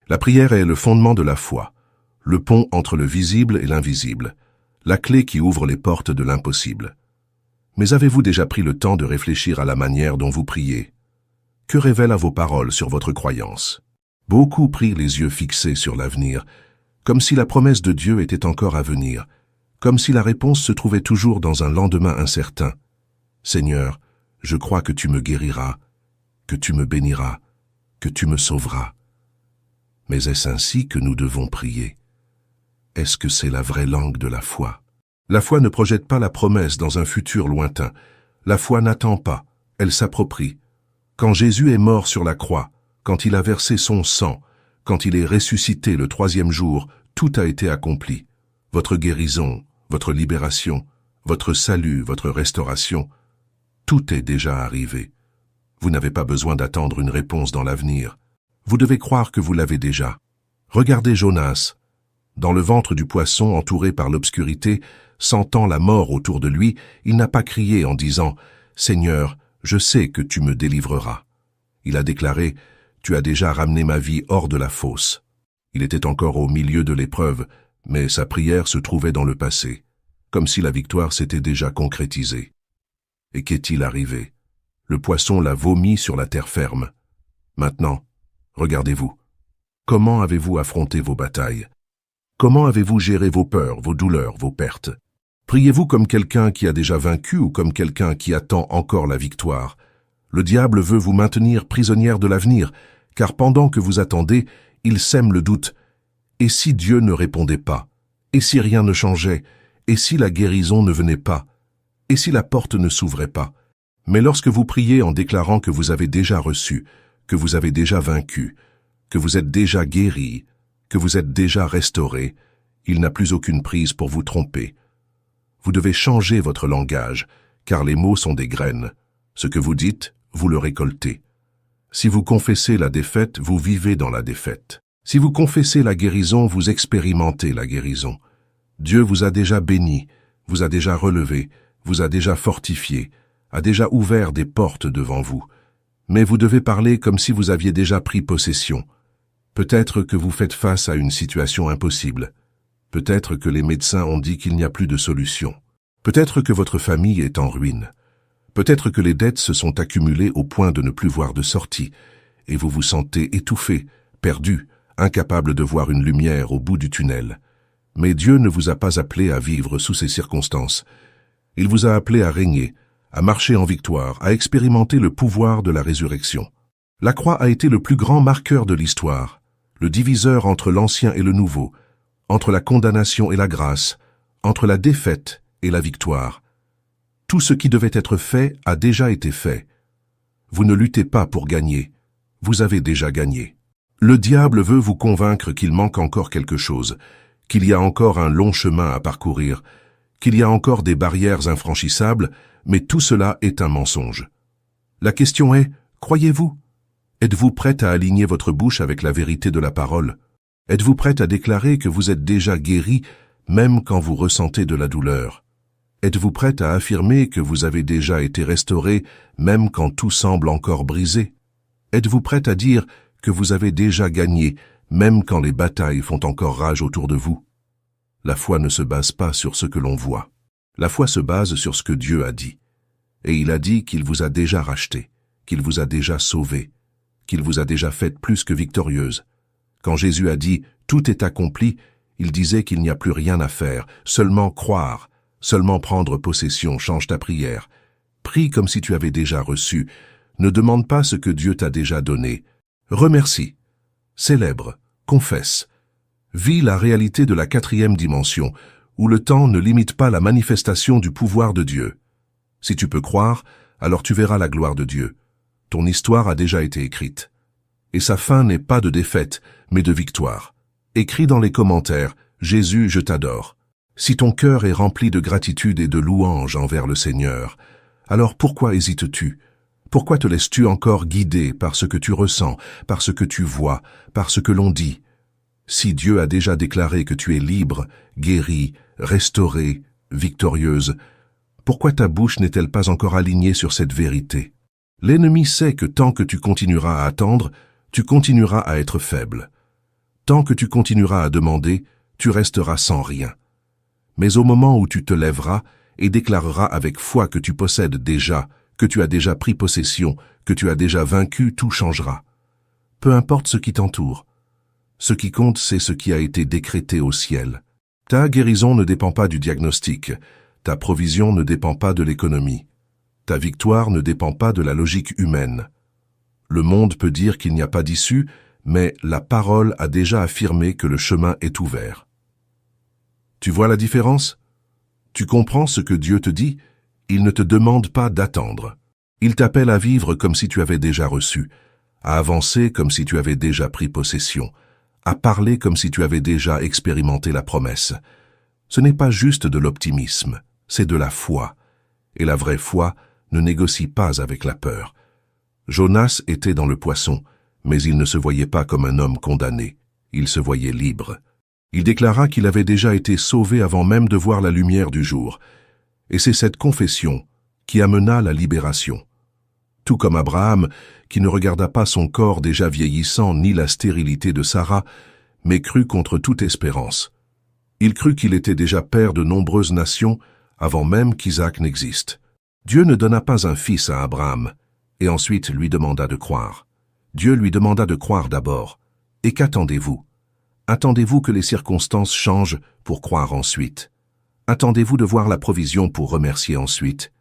La prière est le fondement de la foi, le pont entre le visible et l'invisible, la clé qui ouvre les portes de l'impossible. Mais avez-vous déjà pris le temps de réfléchir à la manière dont vous priez? Que révèlent vos paroles sur votre croyance? Beaucoup prient les yeux fixés sur l'avenir, comme si la promesse de Dieu était encore à venir, comme si la réponse se trouvait toujours dans un lendemain incertain. Seigneur, je crois que tu me guériras, que tu me béniras, que tu me sauveras. Mais est-ce ainsi que nous devons prier? Est-ce que c'est la vraie langue de la foi? La foi ne projette pas la promesse dans un futur lointain. La foi n'attend pas, elle s'approprie. Quand Jésus est mort sur la croix, quand il a versé son sang, quand il est ressuscité le 3e jour, tout a été accompli. Votre guérison, votre libération, votre salut, votre restauration, tout est déjà arrivé. Vous n'avez pas besoin d'attendre une réponse dans l'avenir. Vous devez croire que vous l'avez déjà. Regardez Jonas. Dans le ventre du poisson, entouré par l'obscurité, sentant la mort autour de lui, il n'a pas crié en disant « Seigneur, je sais que tu me délivreras ». Il a déclaré « Tu as déjà ramené ma vie hors de la fosse ». Il était encore au milieu de l'épreuve, mais sa prière se trouvait dans le passé, comme si la victoire s'était déjà concrétisée. Et qu'est-il arrivé? Le poisson l'a vomi sur la terre ferme. Maintenant, regardez-vous. Comment avez-vous affronté vos batailles? Comment avez-vous géré vos peurs, vos douleurs, vos pertes? Priez-vous comme quelqu'un qui a déjà vaincu ou comme quelqu'un qui attend encore la victoire? Le diable veut vous maintenir prisonnière de l'avenir, car pendant que vous attendez, il sème le doute. Et si Dieu ne répondait pas? Et si rien ne changeait? Et si la guérison ne venait pas? Et si la porte ne s'ouvrait pas? Mais lorsque vous priez en déclarant que vous avez déjà reçu, que vous avez déjà vaincu, que vous êtes déjà guéri, que vous êtes déjà restauré, il n'a plus aucune prise pour vous tromper. Vous devez changer votre langage, car les mots sont des graines. Ce que vous dites, vous le récoltez. Si vous confessez la défaite, vous vivez dans la défaite. Si vous confessez la guérison, vous expérimentez la guérison. Dieu vous a déjà béni, vous a déjà relevé, vous a déjà fortifié, a déjà ouvert des portes devant vous. Mais vous devez parler comme si vous aviez déjà pris possession. Peut-être que vous faites face à une situation impossible. Peut-être que les médecins ont dit qu'il n'y a plus de solution. Peut-être que votre famille est en ruine. Peut-être que les dettes se sont accumulées au point de ne plus voir de sortie, et vous vous sentez étouffé, perdu, incapable de voir une lumière au bout du tunnel. Mais Dieu ne vous a pas appelé à vivre sous ces circonstances. Il vous a appelé à régner, à marcher en victoire, à expérimenter le pouvoir de la résurrection. La croix a été le plus grand marqueur de l'histoire, le diviseur entre l'ancien et le nouveau, entre la condamnation et la grâce, entre la défaite et la victoire. Tout ce qui devait être fait a déjà été fait. Vous ne luttez pas pour gagner, vous avez déjà gagné. Le diable veut vous convaincre qu'il manque encore quelque chose, qu'il y a encore un long chemin à parcourir, qu'il y a encore des barrières infranchissables, mais tout cela est un mensonge. La question est, croyez-vous? Êtes-vous prête à aligner votre bouche avec la vérité de la parole? Êtes-vous prête à déclarer que vous êtes déjà guéri, même quand vous ressentez de la douleur? Êtes-vous prête à affirmer que vous avez déjà été restauré, même quand tout semble encore brisé? Êtes-vous prête à dire que vous avez déjà gagné, même quand les batailles font encore rage autour de vous? La foi ne se base pas sur ce que l'on voit. La foi se base sur ce que Dieu a dit. Et il a dit qu'il vous a déjà racheté, qu'il vous a déjà sauvé, qu'il vous a déjà faite plus que victorieuse. Quand Jésus a dit « tout est accompli », il disait qu'il n'y a plus rien à faire, seulement croire, seulement prendre possession, change ta prière. Prie comme si tu avais déjà reçu. Ne demande pas ce que Dieu t'a déjà donné. Remercie, célèbre, confesse. Vis la réalité de la 4e dimension, où le temps ne limite pas la manifestation du pouvoir de Dieu. Si tu peux croire, alors tu verras la gloire de Dieu. Ton histoire a déjà été écrite. Et sa fin n'est pas de défaite, mais de victoire. Écris dans les commentaires « Jésus, je t'adore ». Si ton cœur est rempli de gratitude et de louange envers le Seigneur, alors pourquoi hésites-tu? Pourquoi te laisses-tu encore guider par ce que tu ressens, par ce que tu vois, par ce que l'on dit? Si Dieu a déjà déclaré que tu es libre, guéri, restauré, victorieuse, pourquoi ta bouche n'est-elle pas encore alignée sur cette vérité? L'ennemi sait que tant que tu continueras à attendre, tu continueras à être faible. Tant que tu continueras à demander, tu resteras sans rien. Mais au moment où tu te lèveras et déclareras avec foi que tu possèdes déjà, que tu as déjà pris possession, que tu as déjà vaincu, tout changera. Peu importe ce qui t'entoure. Ce qui compte, c'est ce qui a été décrété au ciel. Ta guérison ne dépend pas du diagnostic. Ta provision ne dépend pas de l'économie. Ta victoire ne dépend pas de la logique humaine. Le monde peut dire qu'il n'y a pas d'issue, mais la parole a déjà affirmé que le chemin est ouvert. Tu vois la différence? Tu comprends ce que Dieu te dit? Il ne te demande pas d'attendre. Il t'appelle à vivre comme si tu avais déjà reçu, à avancer comme si tu avais déjà pris possession, à parler comme si tu avais déjà expérimenté la promesse. Ce n'est pas juste de l'optimisme, c'est de la foi. Et la vraie foi ne négocie pas avec la peur. Jonas était dans le poisson, mais il ne se voyait pas comme un homme condamné. Il se voyait libre. Il déclara qu'il avait déjà été sauvé avant même de voir la lumière du jour. Et c'est cette confession qui amena la libération. Tout comme Abraham, qui ne regarda pas son corps déjà vieillissant ni la stérilité de Sarah, mais crut contre toute espérance. Il crut qu'il était déjà père de nombreuses nations avant même qu'Isaac n'existe. Dieu ne donna pas un fils à Abraham, et ensuite lui demanda de croire. Dieu lui demanda de croire d'abord. Et qu'attendez-vous? Attendez-vous que les circonstances changent pour croire ensuite? Attendez-vous de voir la provision pour remercier ensuite?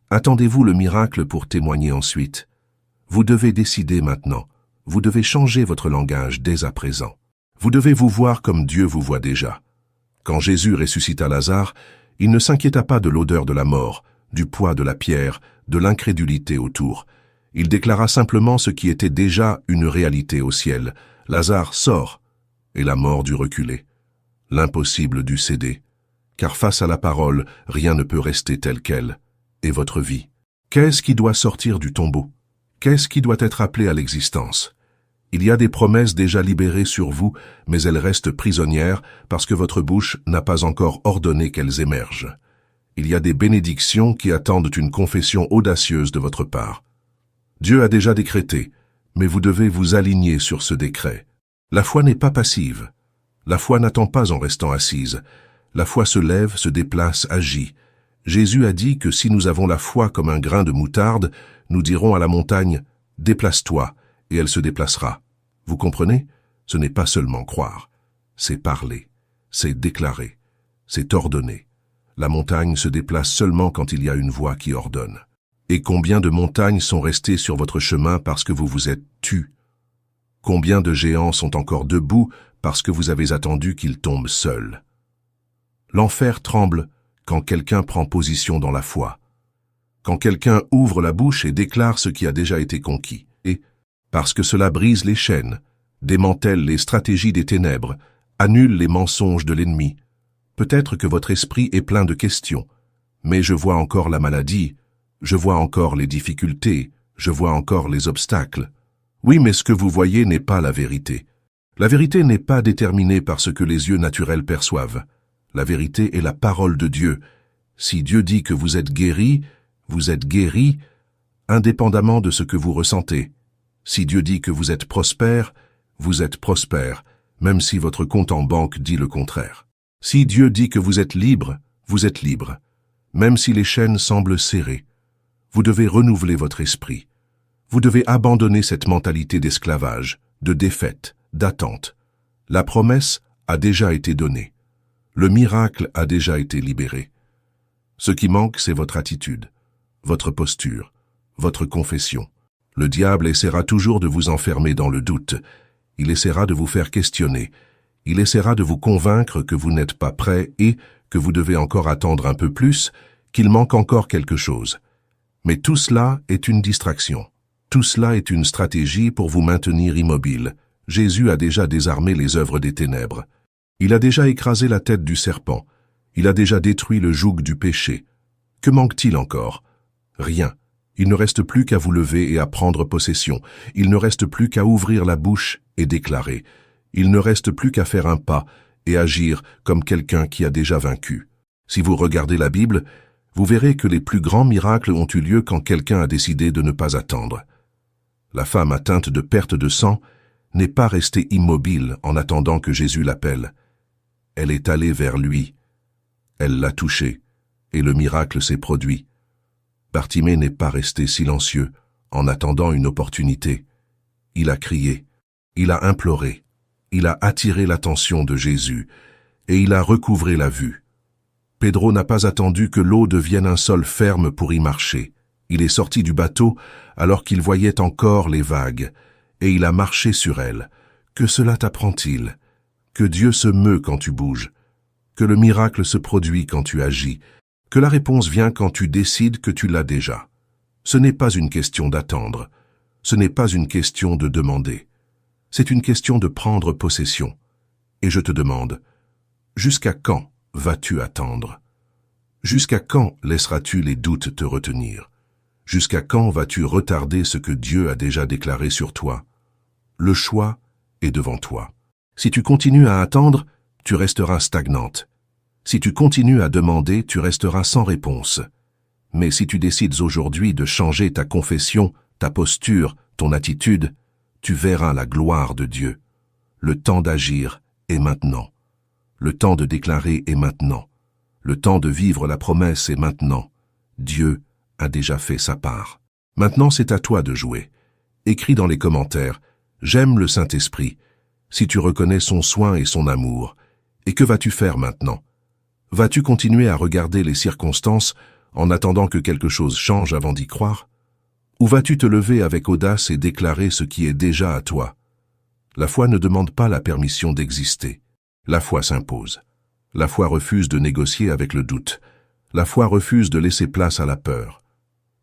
Attendez-vous le miracle pour témoigner ensuite? Vous devez décider maintenant. Vous devez changer votre langage dès à présent. Vous devez vous voir comme Dieu vous voit déjà. Quand Jésus ressuscita Lazare, il ne s'inquiéta pas de l'odeur de la mort, du poids de la pierre, de l'incrédulité autour. Il déclara simplement ce qui était déjà une réalité au ciel. Lazare sort, et la mort dut reculer. L'impossible dut céder, car face à la parole, rien ne peut rester tel quel. Et votre vie? Qu'est-ce qui doit sortir du tombeau? Qu'est-ce qui doit être appelé à l'existence? Il y a des promesses déjà libérées sur vous, mais elles restent prisonnières parce que votre bouche n'a pas encore ordonné qu'elles émergent. Il y a des bénédictions qui attendent une confession audacieuse de votre part. Dieu a déjà décrété, mais vous devez vous aligner sur ce décret. La foi n'est pas passive. La foi n'attend pas en restant assise. La foi se lève, se déplace, agit. Jésus a dit que si nous avons la foi comme un grain de moutarde, nous dirons à la montagne « Déplace-toi » et elle se déplacera. Vous comprenez? Ce n'est pas seulement croire. C'est parler, c'est déclarer, c'est ordonner. La montagne se déplace seulement quand il y a une voix qui ordonne. Et combien de montagnes sont restées sur votre chemin parce que vous vous êtes tus? Combien de géants sont encore debout parce que vous avez attendu qu'ils tombent seuls? L'enfer tremble quand quelqu'un prend position dans la foi, quand quelqu'un ouvre la bouche et déclare ce qui a déjà été conquis, et parce que cela brise les chaînes, démantèle les stratégies des ténèbres, annule les mensonges de l'ennemi. Peut-être que votre esprit est plein de questions, mais je vois encore la maladie, je vois encore les difficultés, je vois encore les obstacles. Oui, mais ce que vous voyez n'est pas la vérité. La vérité n'est pas déterminée par ce que les yeux naturels perçoivent. La vérité est la parole de Dieu. Si Dieu dit que vous êtes guéri, indépendamment de ce que vous ressentez. Si Dieu dit que vous êtes prospère, même si votre compte en banque dit le contraire. Si Dieu dit que vous êtes libre, même si les chaînes semblent serrées. Vous devez renouveler votre esprit. Vous devez abandonner cette mentalité d'esclavage, de défaite, d'attente. La promesse a déjà été donnée. Le miracle a déjà été libéré. Ce qui manque, c'est votre attitude, votre posture, votre confession. Le diable essaiera toujours de vous enfermer dans le doute. Il essaiera de vous faire questionner. Il essaiera de vous convaincre que vous n'êtes pas prêt et que vous devez encore attendre un peu plus, qu'il manque encore quelque chose. Mais tout cela est une distraction. Tout cela est une stratégie pour vous maintenir immobile. Jésus a déjà désarmé les œuvres des ténèbres. Il a déjà écrasé la tête du serpent. Il a déjà détruit le joug du péché. Que manque-t-il encore? Rien. Il ne reste plus qu'à vous lever et à prendre possession. Il ne reste plus qu'à ouvrir la bouche et déclarer. Il ne reste plus qu'à faire un pas et agir comme quelqu'un qui a déjà vaincu. Si vous regardez la Bible, vous verrez que les plus grands miracles ont eu lieu quand quelqu'un a décidé de ne pas attendre. La femme atteinte de perte de sang n'est pas restée immobile en attendant que Jésus l'appelle. Elle est allée vers lui. Elle l'a touché, et le miracle s'est produit. Bartimée n'est pas resté silencieux en attendant une opportunité. Il a crié, il a imploré, il a attiré l'attention de Jésus, et il a recouvré la vue. Pedro n'a pas attendu que l'eau devienne un sol ferme pour y marcher. Il est sorti du bateau alors qu'il voyait encore les vagues, et il a marché sur elles. Que cela t'apprend-il? Que Dieu se meut quand tu bouges, que le miracle se produit quand tu agis, que la réponse vient quand tu décides que tu l'as déjà. Ce n'est pas une question d'attendre, ce n'est pas une question de demander, c'est une question de prendre possession. Et je te demande, jusqu'à quand vas-tu attendre? Jusqu'à quand laisseras-tu les doutes te retenir? Jusqu'à quand vas-tu retarder ce que Dieu a déjà déclaré sur toi? Le choix est devant toi. Si tu continues à attendre, tu resteras stagnante. Si tu continues à demander, tu resteras sans réponse. Mais si tu décides aujourd'hui de changer ta confession, ta posture, ton attitude, tu verras la gloire de Dieu. Le temps d'agir est maintenant. Le temps de déclarer est maintenant. Le temps de vivre la promesse est maintenant. Dieu a déjà fait sa part. Maintenant, c'est à toi de jouer. Écris dans les commentaires « J'aime le Saint-Esprit » si tu reconnais son soin et son amour. Et que vas-tu faire maintenant? Vas-tu continuer à regarder les circonstances en attendant que quelque chose change avant d'y croire? Ou vas-tu te lever avec audace et déclarer ce qui est déjà à toi? La foi ne demande pas la permission d'exister. La foi s'impose. La foi refuse de négocier avec le doute. La foi refuse de laisser place à la peur.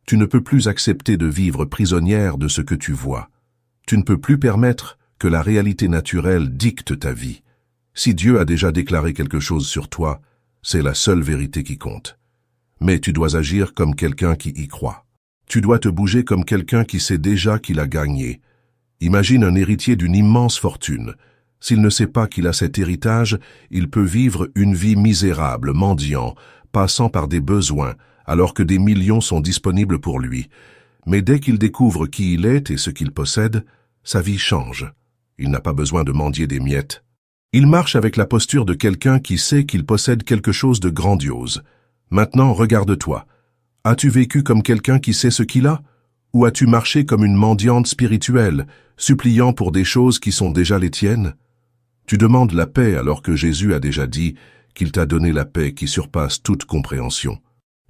Tu ne peux plus accepter de vivre prisonnière de ce que tu vois. Tu ne peux plus permettre que la réalité naturelle dicte ta vie. Si Dieu a déjà déclaré quelque chose sur toi, c'est la seule vérité qui compte. Mais tu dois agir comme quelqu'un qui y croit. Tu dois te bouger comme quelqu'un qui sait déjà qu'il a gagné. Imagine un héritier d'une immense fortune. S'il ne sait pas qu'il a cet héritage, il peut vivre une vie misérable, mendiant, passant par des besoins, alors que des millions sont disponibles pour lui. Mais dès qu'il découvre qui il est et ce qu'il possède, sa vie change. Il n'a pas besoin de mendier des miettes. Il marche avec la posture de quelqu'un qui sait qu'il possède quelque chose de grandiose. Maintenant, regarde-toi. As-tu vécu comme quelqu'un qui sait ce qu'il a? Ou as-tu marché comme une mendiante spirituelle, suppliant pour des choses qui sont déjà les tiennes? Tu demandes la paix alors que Jésus a déjà dit qu'il t'a donné la paix qui surpasse toute compréhension.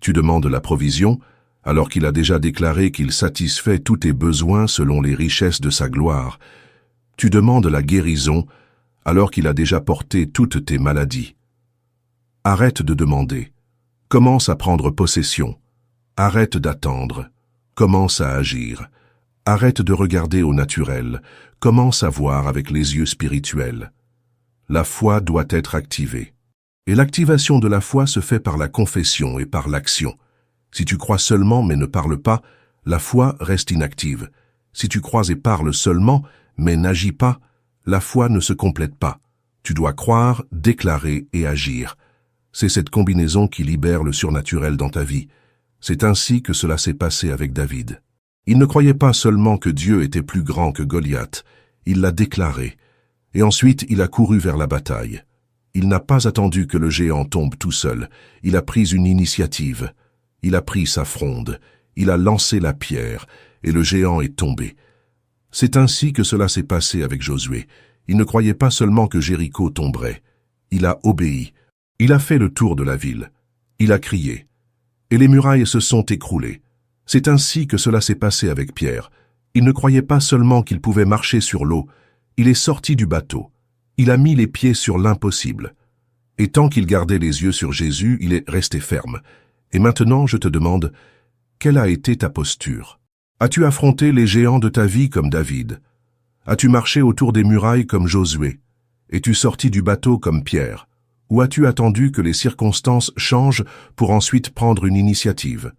Tu demandes la provision alors qu'il a déjà déclaré qu'il satisfait tous tes besoins selon les richesses de sa gloire. Tu demandes la guérison alors qu'il a déjà porté toutes tes maladies. Arrête de demander. Commence à prendre possession. Arrête d'attendre. Commence à agir. Arrête de regarder au naturel. Commence à voir avec les yeux spirituels. La foi doit être activée. Et l'activation de la foi se fait par la confession et par l'action. Si tu crois seulement mais ne parles pas, la foi reste inactive. Si tu crois et parles seulement mais n'agis pas, la foi ne se complète pas. Tu dois croire, déclarer et agir. C'est cette combinaison qui libère le surnaturel dans ta vie. C'est ainsi que cela s'est passé avec David. Il ne croyait pas seulement que Dieu était plus grand que Goliath, il l'a déclaré. Et ensuite, il a couru vers la bataille. Il n'a pas attendu que le géant tombe tout seul. Il a pris une initiative. Il a pris sa fronde. Il a lancé la pierre, et le géant est tombé. C'est ainsi que cela s'est passé avec Josué. Il ne croyait pas seulement que Jéricho tomberait. Il a obéi. Il a fait le tour de la ville. Il a crié. Et les murailles se sont écroulées. C'est ainsi que cela s'est passé avec Pierre. Il ne croyait pas seulement qu'il pouvait marcher sur l'eau. Il est sorti du bateau. Il a mis les pieds sur l'impossible. Et tant qu'il gardait les yeux sur Jésus, il est resté ferme. Et maintenant, je te demande, quelle a été ta posture? As-tu affronté les géants de ta vie comme David? As-tu marché autour des murailles comme Josué? Es-tu sorti du bateau comme Pierre? Ou as-tu attendu que les circonstances changent pour ensuite prendre une initiative?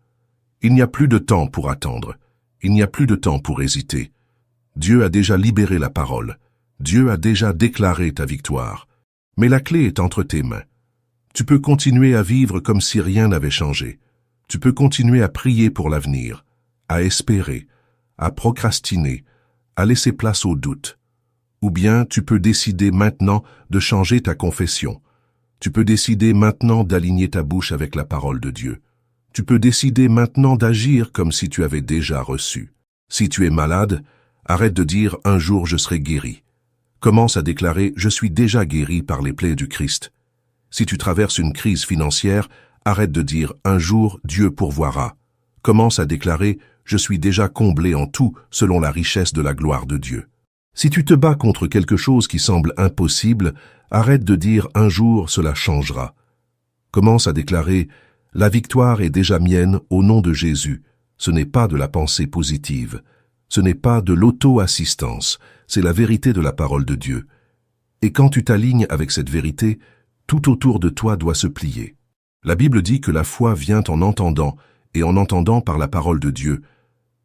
Il n'y a plus de temps pour attendre. Il n'y a plus de temps pour hésiter. Dieu a déjà libéré la parole. Dieu a déjà déclaré ta victoire. Mais la clé est entre tes mains. Tu peux continuer à vivre comme si rien n'avait changé. Tu peux continuer à prier pour l'avenir, à espérer, à procrastiner, à laisser place au doute. Ou bien tu peux décider maintenant de changer ta confession. Tu peux décider maintenant d'aligner ta bouche avec la parole de Dieu. Tu peux décider maintenant d'agir comme si tu avais déjà reçu. Si tu es malade, arrête de dire « un jour je serai guéri ». Commence à déclarer « je suis déjà guéri par les plaies du Christ ». Si tu traverses une crise financière, arrête de dire « un jour Dieu pourvoira ». Commence à déclarer « je suis déjà comblé en tout selon la richesse de la gloire de Dieu ». Si tu te bats contre quelque chose qui semble impossible, arrête de dire « un jour cela changera ». Commence à déclarer « la victoire est déjà mienne au nom de Jésus ». Ce n'est pas de la pensée positive. Ce n'est pas de l'auto-assistance. C'est la vérité de la parole de Dieu. Et quand tu t'alignes avec cette vérité, tout autour de toi doit se plier. La Bible dit que la foi vient en entendant, et en entendant par la parole de Dieu.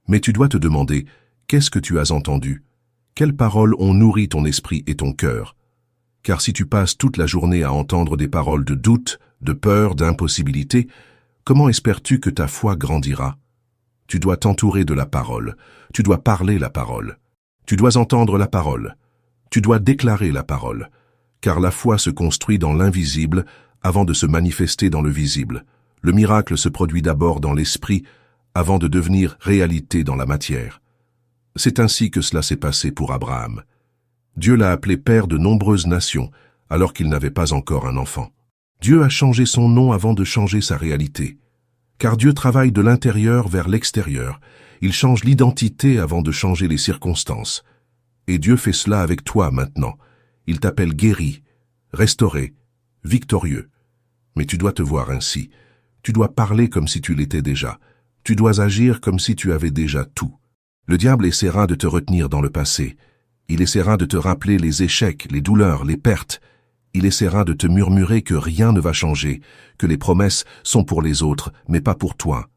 Mais tu dois te demander, qu'est-ce que tu as entendu? Quelles paroles ont nourri ton esprit et ton cœur? Car si tu passes toute la journée à entendre des paroles de doute, de peur, d'impossibilité, comment espères-tu que ta foi grandira? Tu dois t'entourer de la parole. Tu dois parler la parole. Tu dois entendre la parole. Tu dois déclarer la parole. Car la foi se construit dans l'invisible avant de se manifester dans le visible. Le miracle se produit d'abord dans l'esprit avant de devenir réalité dans la matière. C'est ainsi que cela s'est passé pour Abraham. Dieu l'a appelé père de nombreuses nations, alors qu'il n'avait pas encore un enfant. Dieu a changé son nom avant de changer sa réalité. Car Dieu travaille de l'intérieur vers l'extérieur. Il change l'identité avant de changer les circonstances. Et Dieu fait cela avec toi maintenant. Il t'appelle guéri, restauré, victorieux. Mais tu dois te voir ainsi. Tu dois parler comme si tu l'étais déjà. Tu dois agir comme si tu avais déjà tout. Le diable essaiera de te retenir dans le passé. Il essaiera de te rappeler les échecs, les douleurs, les pertes. Il essaiera de te murmurer que rien ne va changer, que les promesses sont pour les autres, mais pas pour toi.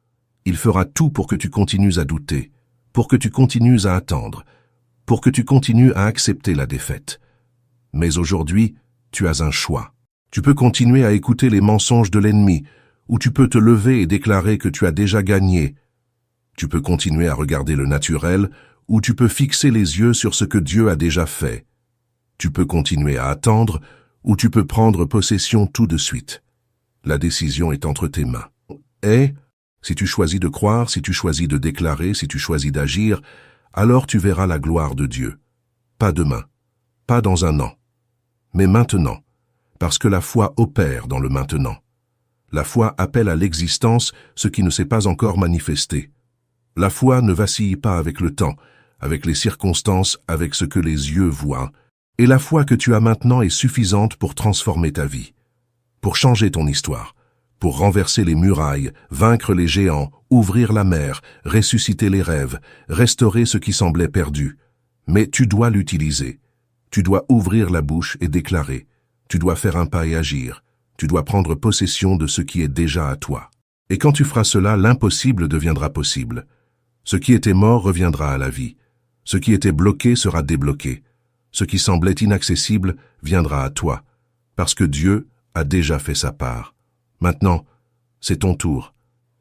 Il fera tout pour que tu continues à douter, pour que tu continues à attendre, pour que tu continues à accepter la défaite. Mais aujourd'hui, tu as un choix. Tu peux continuer à écouter les mensonges de l'ennemi, ou tu peux te lever et déclarer que tu as déjà gagné. Tu peux continuer à regarder le naturel, ou tu peux fixer les yeux sur ce que Dieu a déjà fait. Tu peux continuer à attendre, ou tu peux prendre possession tout de suite. La décision est entre tes mains. Et, si tu choisis de croire, si tu choisis de déclarer, si tu choisis d'agir, alors tu verras la gloire de Dieu. Pas demain, pas dans un an, mais maintenant, parce que la foi opère dans le maintenant. La foi appelle à l'existence ce qui ne s'est pas encore manifesté. La foi ne vacille pas avec le temps, avec les circonstances, avec ce que les yeux voient. Et la foi que tu as maintenant est suffisante pour transformer ta vie, pour changer ton histoire, pour renverser les murailles, vaincre les géants, ouvrir la mer, ressusciter les rêves, restaurer ce qui semblait perdu. Mais tu dois l'utiliser. Tu dois ouvrir la bouche et déclarer. Tu dois faire un pas et agir. Tu dois prendre possession de ce qui est déjà à toi. Et quand tu feras cela, l'impossible deviendra possible. Ce qui était mort reviendra à la vie. Ce qui était bloqué sera débloqué. Ce qui semblait inaccessible viendra à toi, parce que Dieu a déjà fait sa part. Maintenant, c'est ton tour.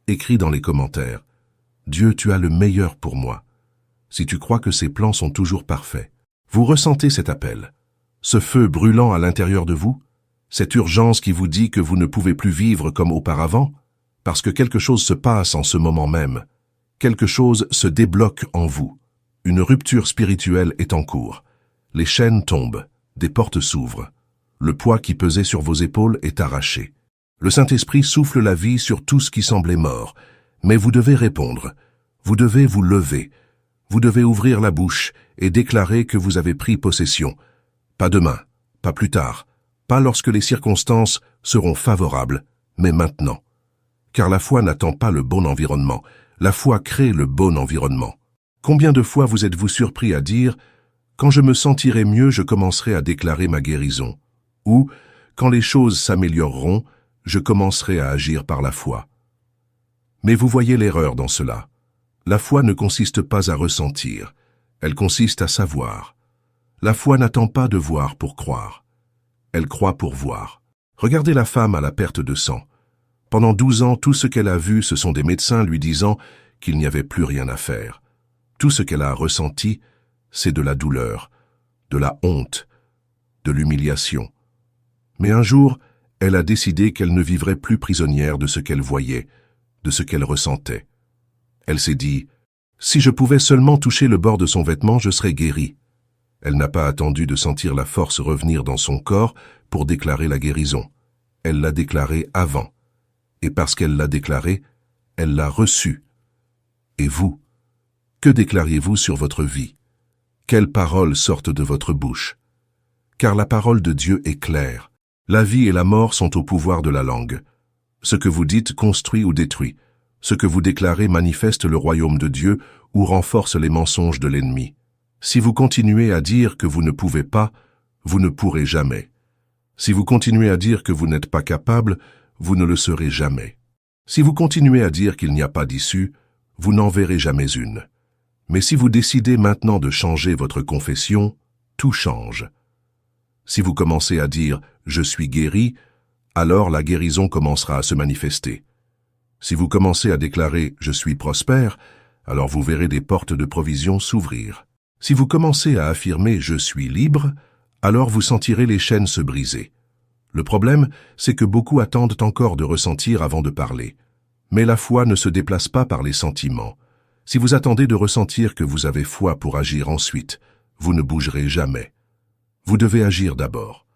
Écris dans les commentaires. Dieu, tu as le meilleur pour moi. Si tu crois que ses plans sont toujours parfaits. Vous ressentez cet appel, ce feu brûlant à l'intérieur de vous, cette urgence qui vous dit que vous ne pouvez plus vivre comme auparavant, parce que quelque chose se passe en ce moment même. Quelque chose se débloque en vous. Une rupture spirituelle est en cours. Les chaînes tombent, des portes s'ouvrent. Le poids qui pesait sur vos épaules est arraché. Le Saint-Esprit souffle la vie sur tout ce qui semblait mort. Mais vous devez répondre. Vous devez vous lever. Vous devez ouvrir la bouche et déclarer que vous avez pris possession. Pas demain, pas plus tard, pas lorsque les circonstances seront favorables, mais maintenant. Car la foi n'attend pas le bon environnement. La foi crée le bon environnement. Combien de fois vous êtes-vous surpris à dire « Quand je me sentirai mieux, je commencerai à déclarer ma guérison » ou « Quand les choses s'amélioreront, je commencerai à agir par la foi ». Mais vous voyez l'erreur dans cela. La foi ne consiste pas à ressentir, elle consiste à savoir. La foi n'attend pas de voir pour croire. Elle croit pour voir. Regardez la femme à la perte de sang. Pendant 12 ans, tout ce qu'elle a vu, ce sont des médecins lui disant qu'il n'y avait plus rien à faire. Tout ce qu'elle a ressenti, c'est de la douleur. de la honte, de l'humiliation. Mais un jour, elle a décidé qu'elle ne vivrait plus prisonnière de ce qu'elle voyait, de ce qu'elle ressentait. Elle s'est dit « Si je pouvais seulement toucher le bord de son vêtement, je serais guérie. » Elle n'a pas attendu de sentir la force revenir dans son corps pour déclarer la guérison. Elle l'a déclarée avant. Et parce qu'elle l'a déclarée, elle l'a reçue. Et vous, que déclariez-vous sur votre vie? Quelles paroles sortent de votre bouche? Car la parole de Dieu est claire. La vie et la mort sont au pouvoir de la langue. Ce que vous dites construit ou détruit. Ce que vous déclarez manifeste le royaume de Dieu ou renforce les mensonges de l'ennemi. Si vous continuez à dire que vous ne pouvez pas, vous ne pourrez jamais. Si vous continuez à dire que vous n'êtes pas capable, vous ne le serez jamais. Si vous continuez à dire qu'il n'y a pas d'issue, vous n'en verrez jamais une. Mais si vous décidez maintenant de changer votre confession, tout change. Si vous commencez à dire « je suis guéri », alors la guérison commencera à se manifester. Si vous commencez à déclarer « je suis prospère », alors vous verrez des portes de provision s'ouvrir. Si vous commencez à affirmer « je suis libre », alors vous sentirez les chaînes se briser. Le problème, c'est que beaucoup attendent encore de ressentir avant de parler. Mais la foi ne se déplace pas par les sentiments. Si vous attendez de ressentir que vous avez foi pour agir ensuite, vous ne bougerez jamais. Vous devez agir d'abord.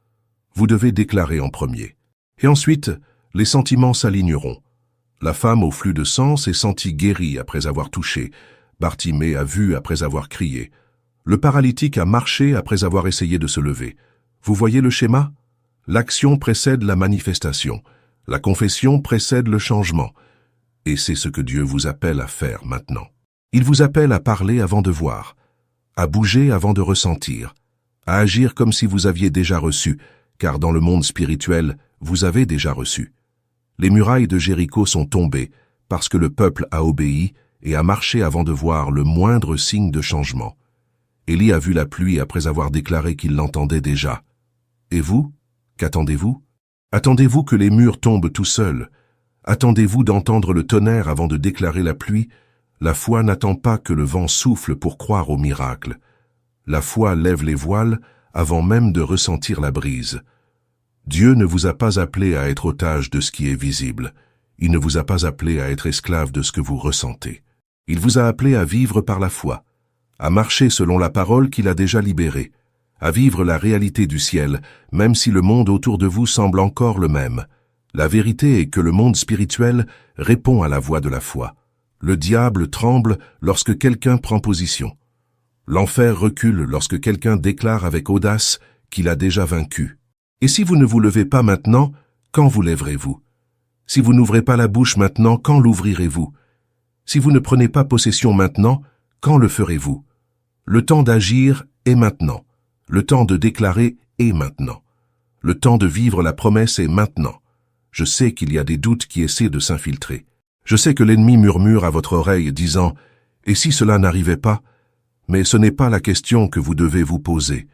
Vous devez déclarer en premier. Et ensuite, les sentiments s'aligneront. La femme au flux de sang s'est sentie guérie après avoir touché. Bartimée a vu après avoir crié. Le paralytique a marché après avoir essayé de se lever. Vous voyez le schéma? L'action précède la manifestation. La confession précède le changement. Et c'est ce que Dieu vous appelle à faire maintenant. Il vous appelle à parler avant de voir, à bouger avant de ressentir, à agir comme si vous aviez déjà reçu, car dans le monde spirituel, vous avez déjà reçu. Les murailles de Jéricho sont tombées parce que le peuple a obéi et a marché avant de voir le moindre signe de changement. Élie a vu la pluie après avoir déclaré qu'il l'entendait déjà. Et vous, qu'attendez-vous? Attendez-vous que les murs tombent tout seuls? Attendez-vous d'entendre le tonnerre avant de déclarer la pluie? La foi n'attend pas que le vent souffle pour croire au miracle. La foi lève les voiles avant même de ressentir la brise. Dieu ne vous a pas appelé à être otage de ce qui est visible. Il ne vous a pas appelé à être esclave de ce que vous ressentez. Il vous a appelé à vivre par la foi, à marcher selon la parole qu'il a déjà libérée, à vivre la réalité du ciel, même si le monde autour de vous semble encore le même. La vérité est que le monde spirituel répond à la voix de la foi. Le diable tremble lorsque quelqu'un prend position. L'enfer recule lorsque quelqu'un déclare avec audace qu'il a déjà vaincu. Et si vous ne vous levez pas maintenant, quand vous lèverez-vous? Si vous n'ouvrez pas la bouche maintenant, quand l'ouvrirez-vous? Si vous ne prenez pas possession maintenant, quand le ferez-vous? Le temps d'agir est maintenant. Le temps de déclarer est maintenant. Le temps de vivre la promesse est maintenant. Je sais qu'il y a des doutes qui essaient de s'infiltrer. Je sais que l'ennemi murmure à votre oreille disant « Et si cela n'arrivait pas ?» Mais ce n'est pas la question que vous devez vous poser.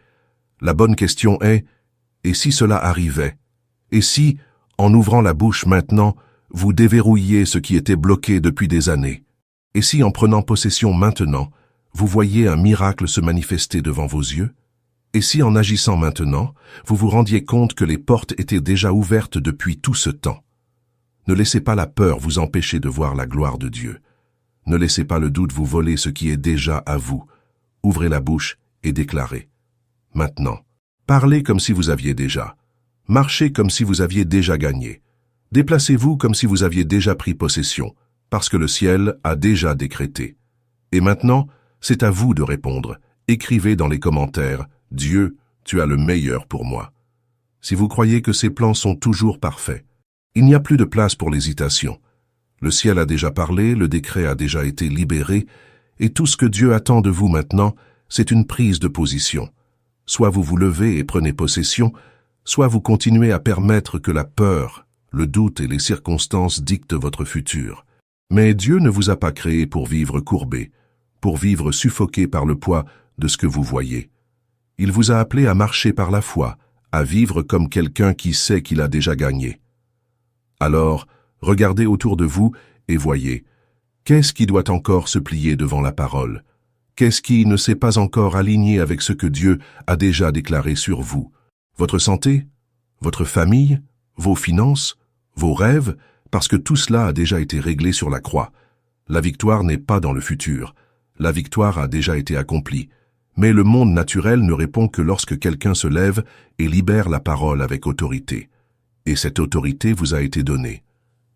La bonne question est « Et si cela arrivait ?» Et si, en ouvrant la bouche maintenant, vous déverrouilliez ce qui était bloqué depuis des années? Et si, en prenant possession maintenant, vous voyiez un miracle se manifester devant vos yeux? Et si, en agissant maintenant, vous vous rendiez compte que les portes étaient déjà ouvertes depuis tout ce temps? Ne laissez pas la peur vous empêcher de voir la gloire de Dieu. Ne laissez pas le doute vous voler ce qui est déjà à vous. Ouvrez la bouche et déclarez. Maintenant, parlez comme si vous aviez déjà. Marchez comme si vous aviez déjà gagné. Déplacez-vous comme si vous aviez déjà pris possession, parce que le ciel a déjà décrété. Et maintenant, c'est à vous de répondre. Écrivez dans les commentaires « Dieu, tu as le meilleur pour moi ». Si vous croyez que ces plans sont toujours parfaits, il n'y a plus de place pour l'hésitation. Le ciel a déjà parlé, le décret a déjà été libéré, et tout ce que Dieu attend de vous maintenant, c'est une prise de position. Soit vous vous levez et prenez possession, soit vous continuez à permettre que la peur, le doute et les circonstances dictent votre futur. Mais Dieu ne vous a pas créé pour vivre courbé, pour vivre suffoqué par le poids de ce que vous voyez. Il vous a appelé à marcher par la foi, à vivre comme quelqu'un qui sait qu'il a déjà gagné. Alors, regardez autour de vous et voyez, qu'est-ce qui doit encore se plier devant la parole? Qu'est-ce qui ne s'est pas encore aligné avec ce que Dieu a déjà déclaré sur vous? Votre santé? Votre famille? Vos finances? Vos rêves? Parce que tout cela a déjà été réglé sur la croix. La victoire n'est pas dans le futur. La victoire a déjà été accomplie. Mais le monde naturel ne répond que lorsque quelqu'un se lève et libère la parole avec autorité. Et cette autorité vous a été donnée.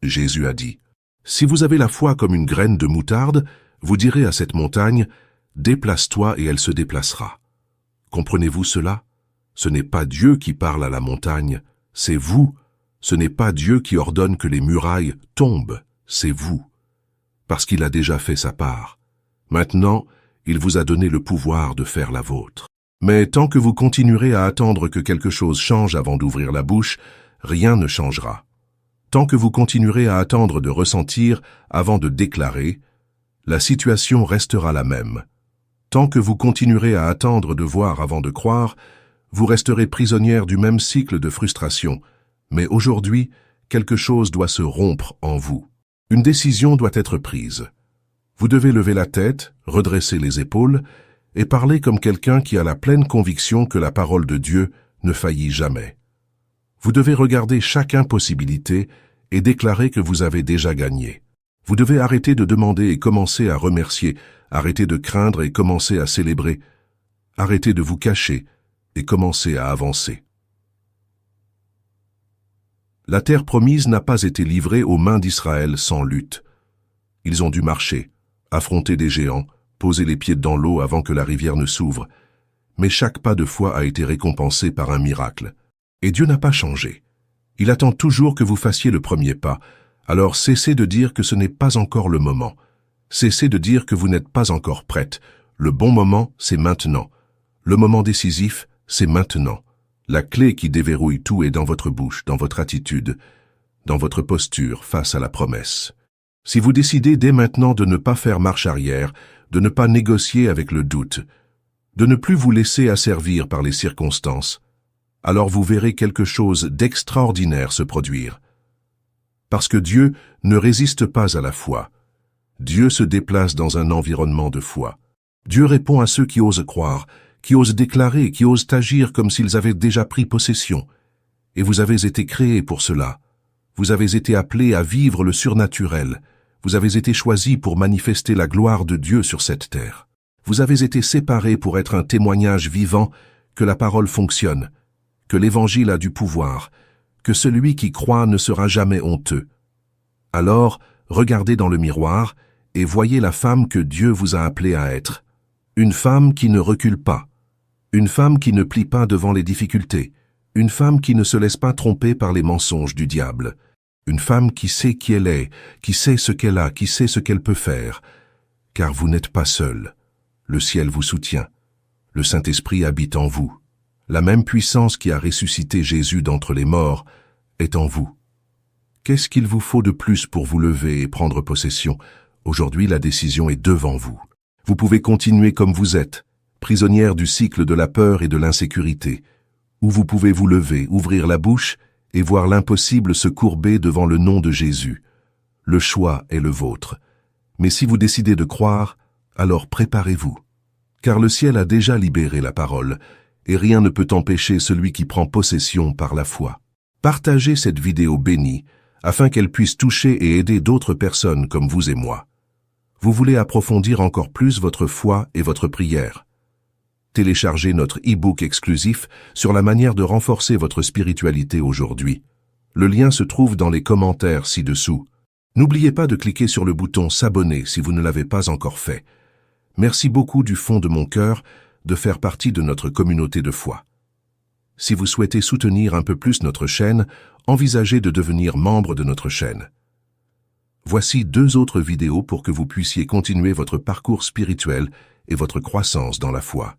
Jésus a dit, « Si vous avez la foi comme une graine de moutarde, vous direz à cette montagne, « Déplace-toi et elle se déplacera. » Comprenez-vous cela? Ce n'est pas Dieu qui parle à la montagne, c'est vous. Ce n'est pas Dieu qui ordonne que les murailles tombent, c'est vous. Parce qu'il a déjà fait sa part. Maintenant, il vous a donné le pouvoir de faire la vôtre. Mais tant que vous continuerez à attendre que quelque chose change avant d'ouvrir la bouche, rien ne changera. Tant que vous continuerez à attendre de ressentir avant de déclarer, la situation restera la même. Tant que vous continuerez à attendre de voir avant de croire, vous resterez prisonnière du même cycle de frustration. Mais aujourd'hui, quelque chose doit se rompre en vous. Une décision doit être prise. Vous devez lever la tête, redresser les épaules et parler comme quelqu'un qui a la pleine conviction que la parole de Dieu ne faillit jamais. Vous devez regarder chaque impossibilité et déclarer que vous avez déjà gagné. Vous devez arrêter de demander et commencer à remercier, arrêter de craindre et commencer à célébrer, arrêter de vous cacher et commencer à avancer. La terre promise n'a pas été livrée aux mains d'Israël sans lutte. Ils ont dû marcher, affronter des géants, poser les pieds dans l'eau avant que la rivière ne s'ouvre. Mais chaque pas de foi a été récompensé par un miracle. Et Dieu n'a pas changé. Il attend toujours que vous fassiez le premier pas. Alors cessez de dire que ce n'est pas encore le moment. Cessez de dire que vous n'êtes pas encore prête. Le bon moment, c'est maintenant. Le moment décisif, c'est maintenant. La clé qui déverrouille tout est dans votre bouche, dans votre attitude, dans votre posture face à la promesse. Si vous décidez dès maintenant de ne pas faire marche arrière, de ne pas négocier avec le doute, de ne plus vous laisser asservir par les circonstances, alors vous verrez quelque chose d'extraordinaire se produire. Parce que Dieu ne résiste pas à la foi. Dieu se déplace dans un environnement de foi. Dieu répond à ceux qui osent croire, qui osent déclarer, qui osent agir comme s'ils avaient déjà pris possession. Et vous avez été créés pour cela. Vous avez été appelés à vivre le surnaturel. Vous avez été choisis pour manifester la gloire de Dieu sur cette terre. Vous avez été séparés pour être un témoignage vivant que la parole fonctionne, que l'Évangile a du pouvoir, que celui qui croit ne sera jamais honteux. Alors, regardez dans le miroir et voyez la femme que Dieu vous a appelée à être. Une femme qui ne recule pas. Une femme qui ne plie pas devant les difficultés. Une femme qui ne se laisse pas tromper par les mensonges du diable. Une femme qui sait qui elle est, qui sait ce qu'elle a, qui sait ce qu'elle peut faire. Car vous n'êtes pas seul. Le ciel vous soutient. Le Saint-Esprit habite en vous. La même puissance qui a ressuscité Jésus d'entre les morts est en vous. Qu'est-ce qu'il vous faut de plus pour vous lever et prendre possession? Aujourd'hui, la décision est devant vous. Vous pouvez continuer comme vous êtes, prisonnière du cycle de la peur et de l'insécurité, ou vous pouvez vous lever, ouvrir la bouche et voir l'impossible se courber devant le nom de Jésus. Le choix est le vôtre. Mais si vous décidez de croire, alors préparez-vous. Car le ciel a déjà libéré la parole, et rien ne peut empêcher celui qui prend possession par la foi. Partagez cette vidéo bénie, afin qu'elle puisse toucher et aider d'autres personnes comme vous et moi. Vous voulez approfondir encore plus votre foi et votre prière. Téléchargez notre e-book exclusif sur la manière de renforcer votre spiritualité aujourd'hui. Le lien se trouve dans les commentaires ci-dessous. N'oubliez pas de cliquer sur le bouton s'abonner si vous ne l'avez pas encore fait. Merci beaucoup du fond de mon cœur de faire partie de notre communauté de foi. Si vous souhaitez soutenir un peu plus notre chaîne, envisagez de devenir membre de notre chaîne. Voici 2 autres vidéos pour que vous puissiez continuer votre parcours spirituel et votre croissance dans la foi.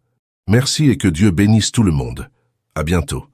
Merci et que Dieu bénisse tout le monde. À bientôt.